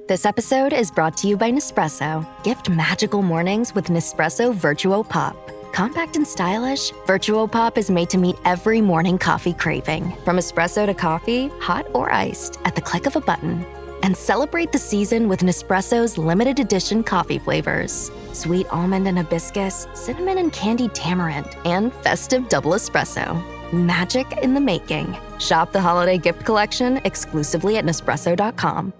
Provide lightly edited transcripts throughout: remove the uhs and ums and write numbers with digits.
This episode is brought to you by Nespresso. Gift magical mornings with Nespresso Virtuo Pop. Compact and stylish, Virtuo Pop is made to meet every morning coffee craving. From espresso to coffee, hot or iced, at the click of a button. And celebrate the season with Nespresso's limited edition coffee flavors. Sweet almond and hibiscus, cinnamon and candied tamarind, and festive double espresso. Magic in the making. Shop the holiday gift collection exclusively at Nespresso.com.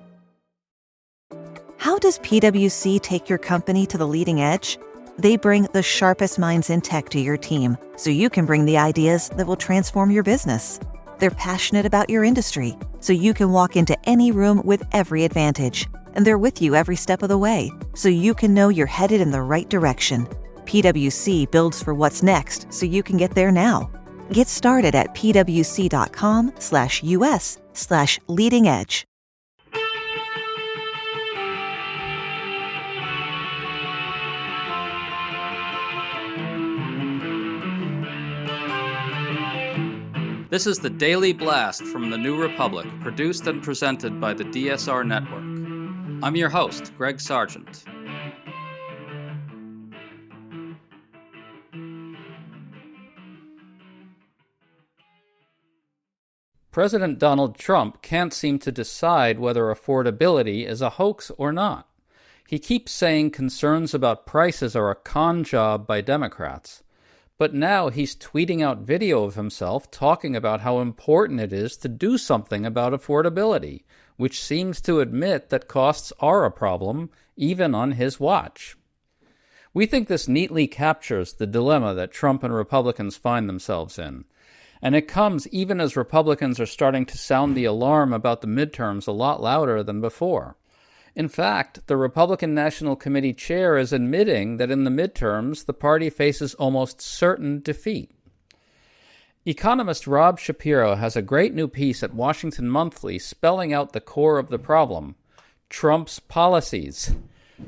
How does PwC take your company to the leading edge? They bring the sharpest minds in tech to your team, so you can bring the ideas that will transform your business. They're passionate about your industry, so you can walk into any room with every advantage. And they're with you every step of the way, so you can know you're headed in the right direction. PwC builds for what's next, so you can get there now. Get started at pwc.com/us/leading edge. This is the Daily Blast from the New Republic, produced and presented by the DSR Network. I'm your host, Greg Sargent. President Donald Trump can't seem to decide whether affordability is a hoax or not. He keeps saying concerns about prices are a con job by Democrats. But now he's tweeting out video of himself talking about how important it is to do something about affordability, which seems to admit that costs are a problem, even on his watch. We think this neatly captures the dilemma that Trump and Republicans find themselves in. And it comes even as Republicans are starting to sound the alarm about the midterms a lot louder than before. In fact, the Republican National Committee chair is admitting that in the midterms, the party faces almost certain defeat. Economist Rob Shapiro has a great new piece at Washington Monthly spelling out the core of the problem: Trump's policies.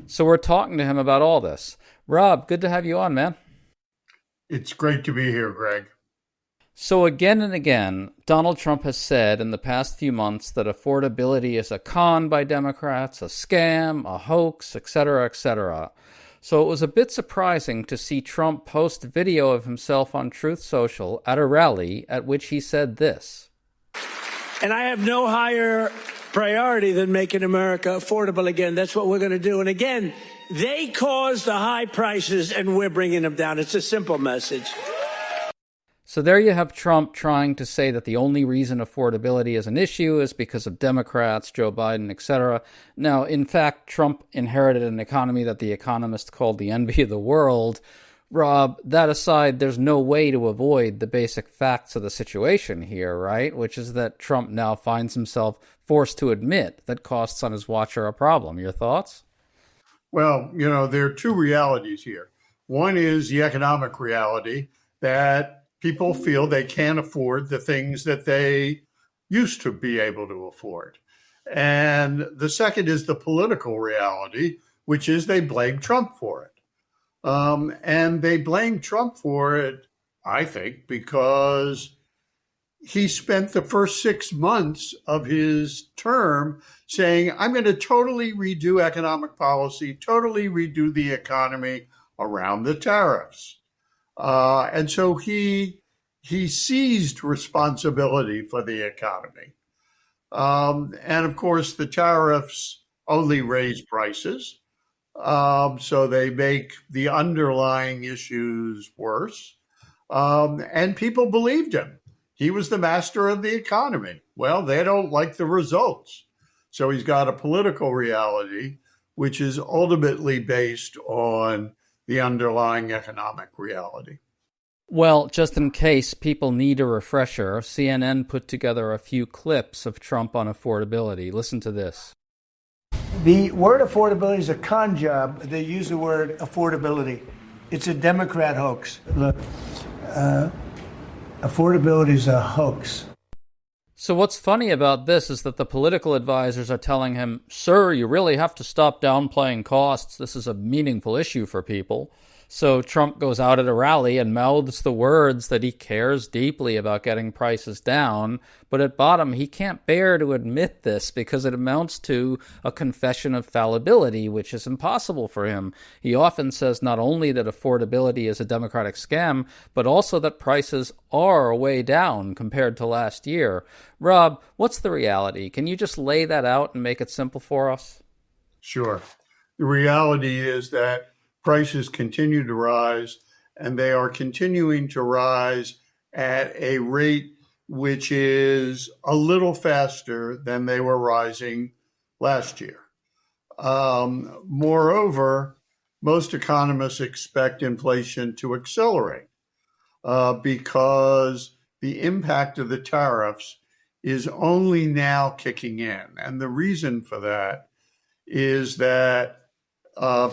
So we're talking to him about all this. Rob, good to have you on, man. It's great to be here, Greg. So again and again, Donald Trump has said in the past few months that affordability is a con by Democrats, a scam, a hoax, etc., etc. So it was a bit surprising to see Trump post video of himself on Truth Social at a rally at which he said this. And I have no higher priority than making America affordable again. That's what we're going to do. And again, they caused the high prices and we're bringing them down. It's a simple message. So there you have Trump trying to say that the only reason affordability is an issue is because of Democrats, Joe Biden, etc. Now, in fact, Trump inherited an economy that the economists called the envy of the world. Rob, that aside, there's no way to avoid the basic facts of the situation here, right? Which is that Trump now finds himself forced to admit that costs on his watch are a problem. Your thoughts? Well, there are two realities here. One is the economic reality that people feel they can't afford the things that they used to be able to afford. And the second is the political reality, which is they blame Trump for it. And they blame Trump for it, I think, because he spent the first 6 months of his term saying, I'm going to totally redo economic policy, totally redo the economy around the tariffs. And so he seized responsibility for the economy. And of course, the tariffs only raise prices. So they make the underlying issues worse. And people believed him. He was the master of the economy. Well, they don't like the results. So he's got a political reality, which is ultimately based on the underlying economic reality. Well, just in case people need a refresher, CNN put together a few clips of Trump on affordability. Listen to this. The word affordability is a con job. They use the word affordability. It's a Democrat hoax. Look, affordability is a hoax. So what's funny about this is that the political advisors are telling him, sir, you really have to stop downplaying costs. This is a meaningful issue for people. So Trump goes out at a rally and mouths the words that he cares deeply about getting prices down, but at bottom he can't bear to admit this because it amounts to a confession of fallibility, which is impossible for him. He often says not only that affordability is a Democratic scam, but also that prices are way down compared to last year. Rob, what's the reality? Can you just lay that out and make it simple for us? Sure. The reality is that prices continue to rise, and they are continuing to rise at a rate which is a little faster than they were rising last year. Moreover, most economists expect inflation to accelerate because the impact of the tariffs is only now kicking in. And the reason for that is that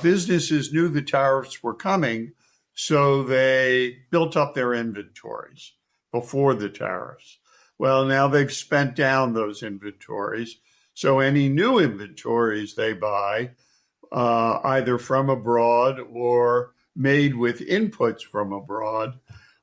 businesses knew the tariffs were coming, so they built up their inventories before the tariffs. Well, now they've spent down those inventories, so any new inventories they buy, either from abroad or made with inputs from abroad,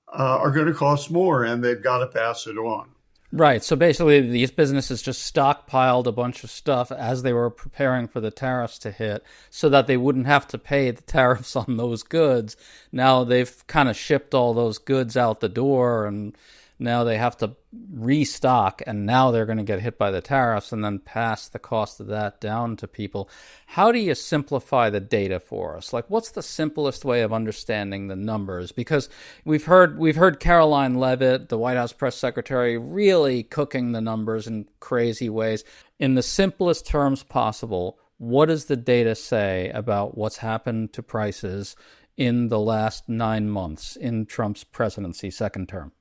are going to cost more, and they've got to pass it on. Right. So basically, these businesses just stockpiled a bunch of stuff as they were preparing for the tariffs to hit so that they wouldn't have to pay the tariffs on those goods. Now they've kind of shipped all those goods out the door, and now they have to restock, and now they're going to get hit by the tariffs and then pass the cost of that down to people. How do you simplify the data for us? Like, what's the simplest way of understanding the numbers? Because we've heard Caroline Leavitt, the White House press secretary, really cooking the numbers in crazy ways. In the simplest terms possible, what does the data say about what's happened to prices in the last 9 months in Trump's presidency, second term?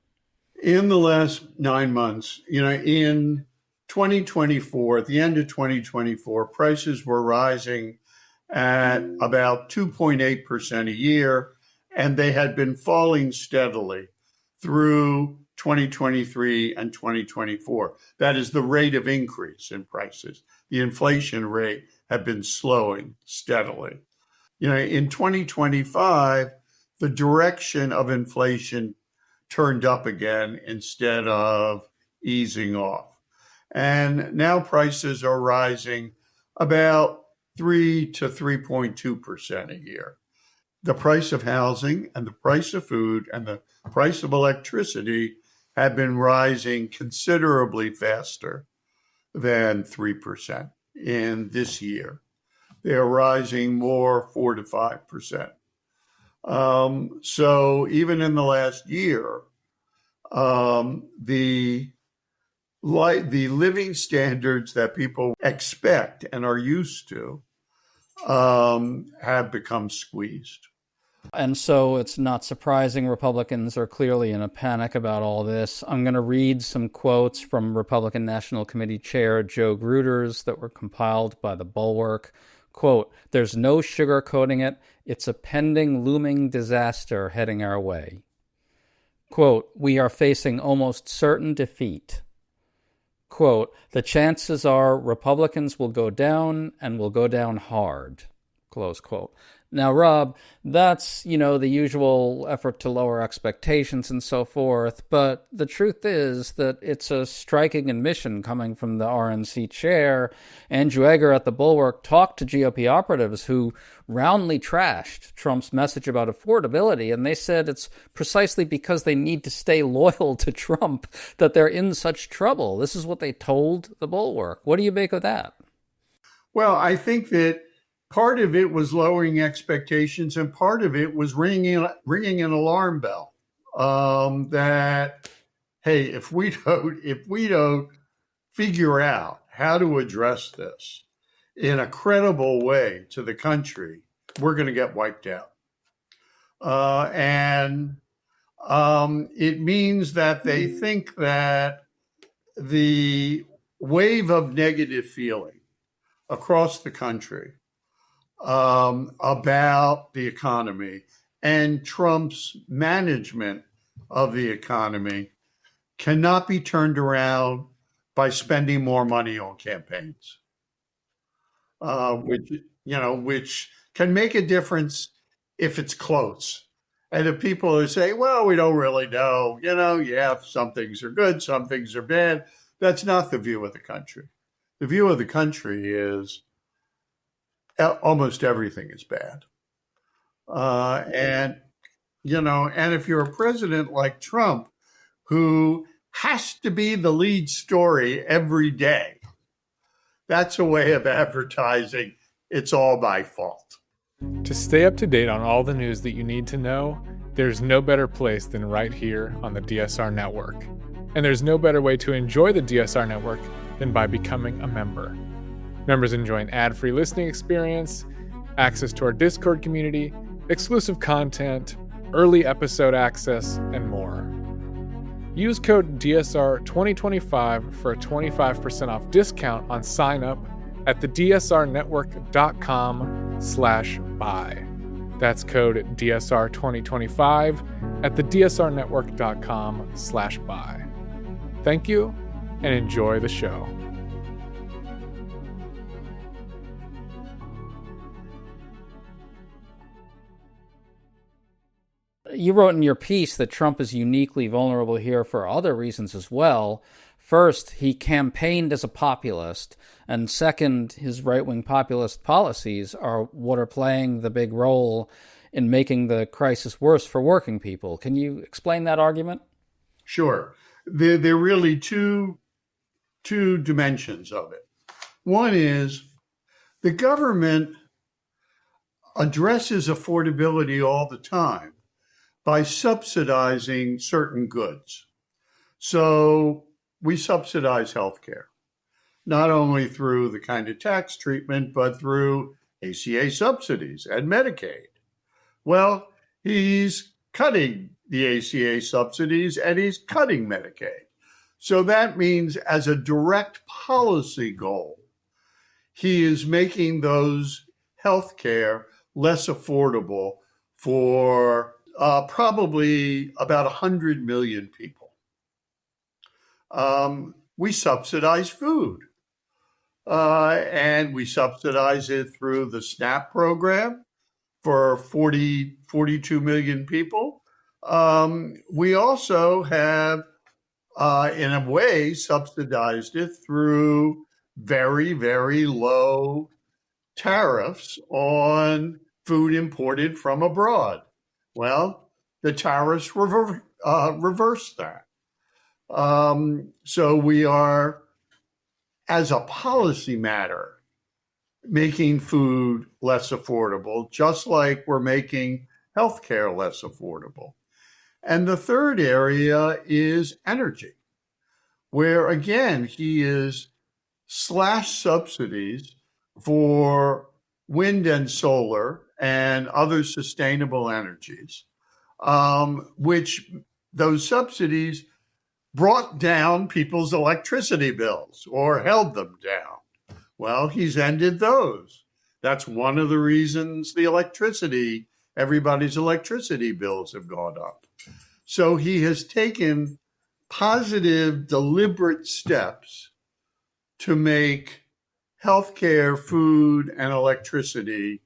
In the last 9 months, in 2024, at the end of 2024, prices were rising at about 2.8% a year, and they had been falling steadily through 2023 and 2024. That is the rate of increase in prices. The inflation rate had been slowing steadily. In 2025, the direction of inflation turned up again instead of easing off. And now prices are rising about 3 to 3.2% a year. The price of housing and the price of food and the price of electricity have been rising considerably faster than 3% in this year. They are rising more 4 to 5%. So even in the last year, the living standards that people expect and are used to have become squeezed. And so it's not surprising Republicans are clearly in a panic about all this. I'm going to read some quotes from Republican National Committee Chair Joe Gruters that were compiled by The Bulwark. Quote, "There's no sugarcoating it. It's a pending, looming disaster heading our way." Quote, "We are facing almost certain defeat." Quote, "The chances are Republicans will go down and will go down hard." Close quote. Now, Rob, that's, the usual effort to lower expectations and so forth, but the truth is that it's a striking admission coming from the RNC chair. Andrew Egger at the Bulwark talked to GOP operatives who roundly trashed Trump's message about affordability, and they said it's precisely because they need to stay loyal to Trump that they're in such trouble. This is what they told the Bulwark. What do you make of that? Well, I think that part of it was lowering expectations, and part of it was ringing an alarm bell that, hey, if we don't figure out how to address this in a credible way to the country, we're going to get wiped out. And it means that they think that the wave of negative feeling across the country about the economy and Trump's management of the economy cannot be turned around by spending more money on campaigns, which can make a difference if it's close. And if people are saying, well, we don't really know, yeah, some things are good, some things are bad, that's not the view of the country. The view of the country is almost everything is bad. And if you're a president like Trump, who has to be the lead story every day, that's a way of advertising it's all my fault. To stay up to date on all the news that you need to know, there's no better place than right here on the DSR Network. And there's no better way to enjoy the DSR Network than by becoming a member. Members enjoy an ad-free listening experience, access to our Discord community, exclusive content, early episode access, and more. Use code DSR2025 for a 25% off discount on sign-up at thedsrnetwork.com/buy. That's code DSR2025 at thedsrnetwork.com/buy. Thank you, and enjoy the show. You wrote in your piece that Trump is uniquely vulnerable here for other reasons as well. First, he campaigned as a populist, and second, his right-wing populist policies are what are playing the big role in making the crisis worse for working people. Can you explain that argument? Sure. There are really two dimensions of it. One is the government addresses affordability all the time by subsidizing certain goods. So we subsidize healthcare, not only through the kind of tax treatment, but through ACA subsidies and Medicaid. Well, he's cutting the ACA subsidies and he's cutting Medicaid. So that means as a direct policy goal, he is making those healthcare less affordable for probably about 100 million people. We subsidize food, and we subsidize it through the SNAP program for 42 million people. We also have, in a way, subsidized it through very, very low tariffs on food imported from abroad. Well, the tariffs reverse that. So we are, as a policy matter, making food less affordable, just like we're making healthcare less affordable. And the third area is energy, where, again, he is slashed subsidies for wind and solar and other sustainable energies, which those subsidies brought down people's electricity bills or held them down. Well, he's ended those. That's one of the reasons everybody's electricity bills have gone up. So he has taken positive, deliberate steps to make healthcare, food, and electricity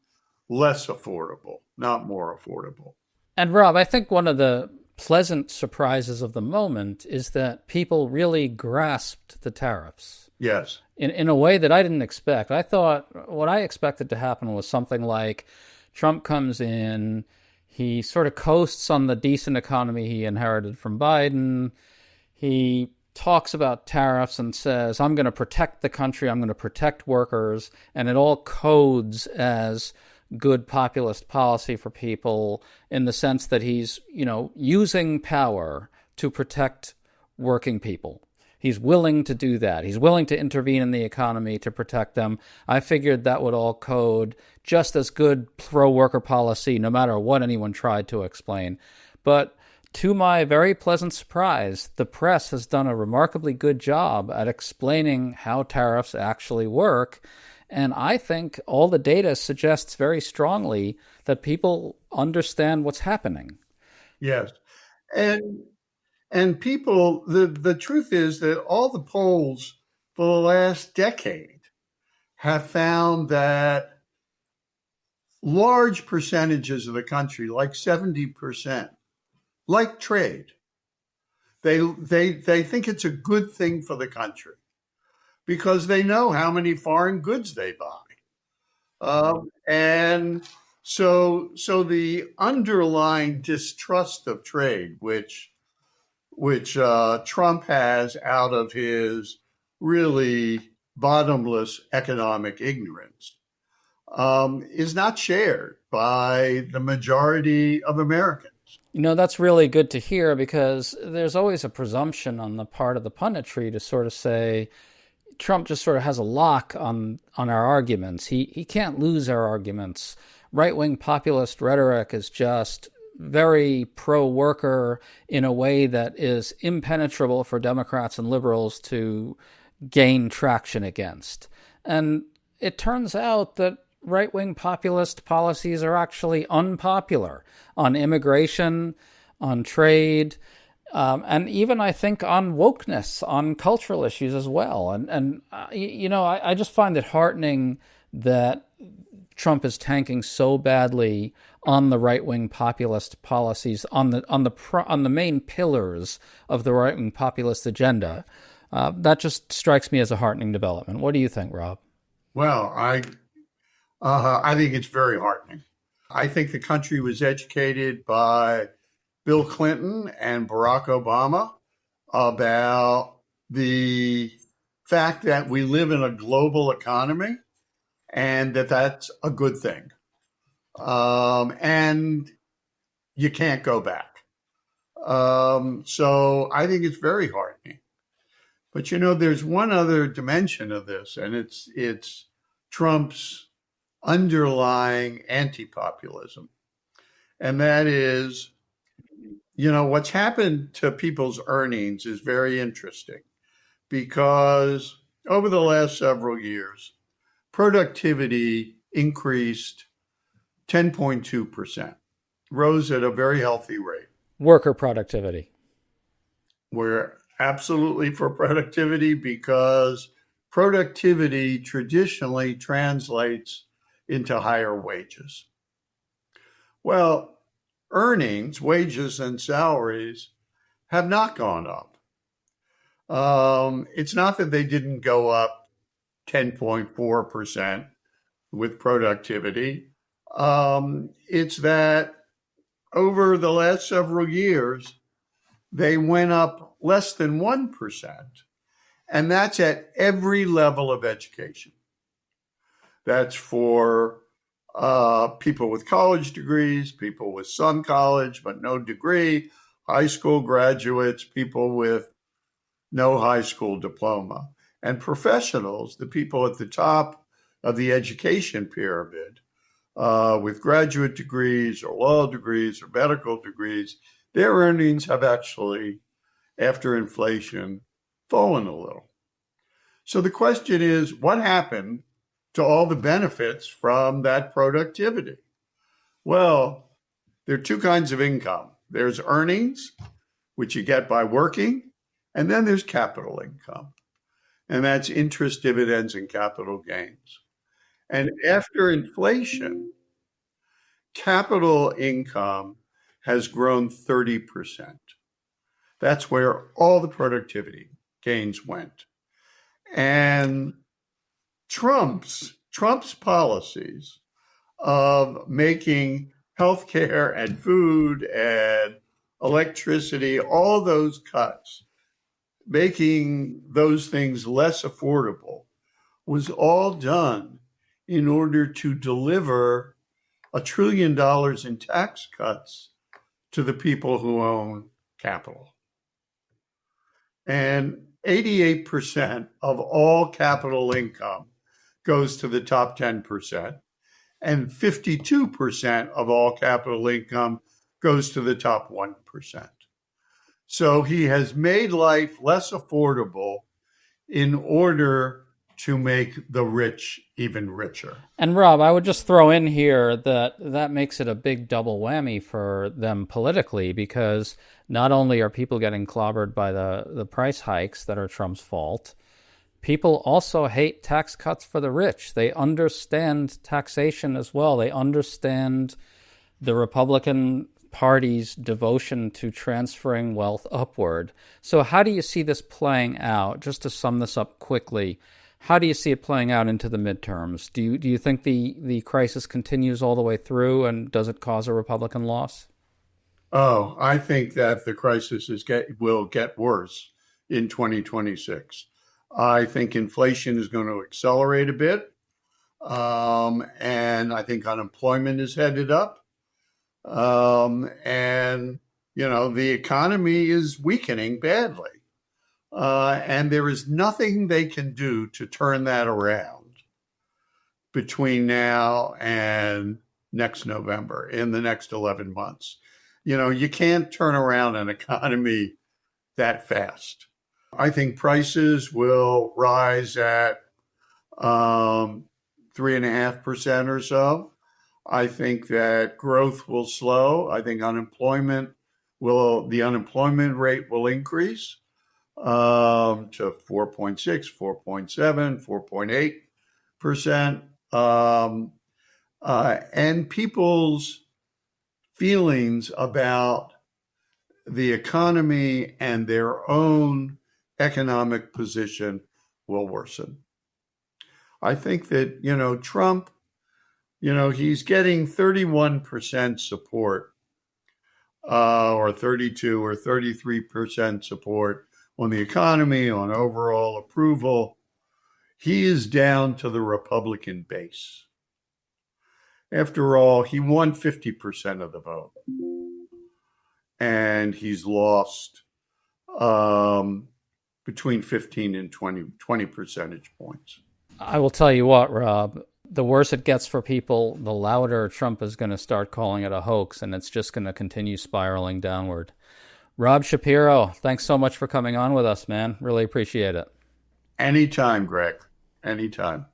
less affordable, not more affordable. And Rob, I think one of the pleasant surprises of the moment is that people really grasped the tariffs. Yes. In a way that I didn't expect. I thought what I expected to happen was something like Trump comes in, he sort of coasts on the decent economy he inherited from Biden. He talks about tariffs and says, I'm going to protect the country, I'm going to protect workers, and it all codes as good populist policy for people in the sense that he's, using power to protect working people. He's willing to do that. He's willing to intervene in the economy to protect them. I figured that would all code just as good pro-worker policy, no matter what anyone tried to explain. But to my very pleasant surprise, the press has done a remarkably good job at explaining how tariffs actually work. And I think all the data suggests very strongly that people understand what's happening. Yes. And people, the truth is that all the polls for the last decade have found that large percentages of the country, like 70%, like trade. They think it's a good thing for the country because they know how many foreign goods they buy. And so the underlying distrust of trade, which Trump has out of his really bottomless economic ignorance, is not shared by the majority of Americans. That's really good to hear, because there's always a presumption on the part of the punditry to sort of say Trump just sort of has a lock on our arguments. He can't lose our arguments. Right-wing populist rhetoric is just very pro-worker in a way that is impenetrable for Democrats and liberals to gain traction against. And it turns out that right-wing populist policies are actually unpopular on immigration, on trade, and even, I think, on wokeness, on cultural issues as well. And I just find it heartening that Trump is tanking so badly on the right-wing populist policies, on the main pillars of the right-wing populist agenda. That just strikes me as a heartening development. What do you think, Rob? Well, I think it's very heartening. I think the country was educated by Bill Clinton and Barack Obama about the fact that we live in a global economy and that that's a good thing. And you can't go back. So I think it's very heartening. But, there's one other dimension of this, and it's Trump's underlying anti-populism. And that is, what's happened to people's earnings is very interesting, because over the last several years, productivity increased 10.2%, rose at a very healthy rate. Worker productivity. We're absolutely for productivity, because productivity traditionally translates into higher wages. Well, earnings, wages, and salaries have not gone up. It's not that they didn't go up 10.4% with productivity. It's that over the last several years, they went up less than 1%. And that's at every level of education. That's for people with college degrees, people with some college but no degree, high school graduates, people with no high school diploma, and professionals, the people at the top of the education pyramid, with graduate degrees or law degrees or medical degrees. Their earnings have actually, after inflation, fallen a little. So the question is, what happened to all the benefits from that productivity? Well, there are two kinds of income. There's earnings, which you get by working, and then there's capital income. And that's interest, dividends, and capital gains. And after inflation, capital income has grown 30%. That's where all the productivity gains went. And Trump's policies of making healthcare and food and electricity, all those cuts, making those things less affordable, was all done in order to deliver $1 trillion in tax cuts to the people who own capital. And 88% of all capital income goes to the top 10%, and 52% of all capital income goes to the top 1%. So he has made life less affordable in order to make the rich even richer. And Rob, I would just throw in here that makes it a big double whammy for them politically, because not only are people getting clobbered by the price hikes that are Trump's fault, people also hate tax cuts for the rich. They understand taxation as well. They understand the Republican Party's devotion to transferring wealth upward. So how do you see this playing out? Just to sum this up quickly, how do you see it playing out into the midterms? Do you think the crisis continues all the way through, and does it cause a Republican loss? Oh, I think that the crisis will get worse in 2026. I think inflation is going to accelerate a bit, and I think unemployment is headed up. And, the economy is weakening badly. And there is nothing they can do to turn that around between now and next November, in the next 11 months. You can't turn around an economy that fast. I think prices will rise at 3.5% or so. I think that growth will slow. I think the unemployment rate will increase to 4.6, 4.7, 4.8%. And people's feelings about the economy and their own economic position will worsen. I think that, Trump, he's getting 31% support, or 32 or 33% support on the economy, on overall approval. He is down to the Republican base. After all, he won 50% of the vote, and he's lost between 15 and 20 percentage points. I will tell you what, Rob, the worse it gets for people, the louder Trump is going to start calling it a hoax, and it's just going to continue spiraling downward. Rob Shapiro, thanks so much for coming on with us, man. Really appreciate it. Anytime, Greg. Anytime.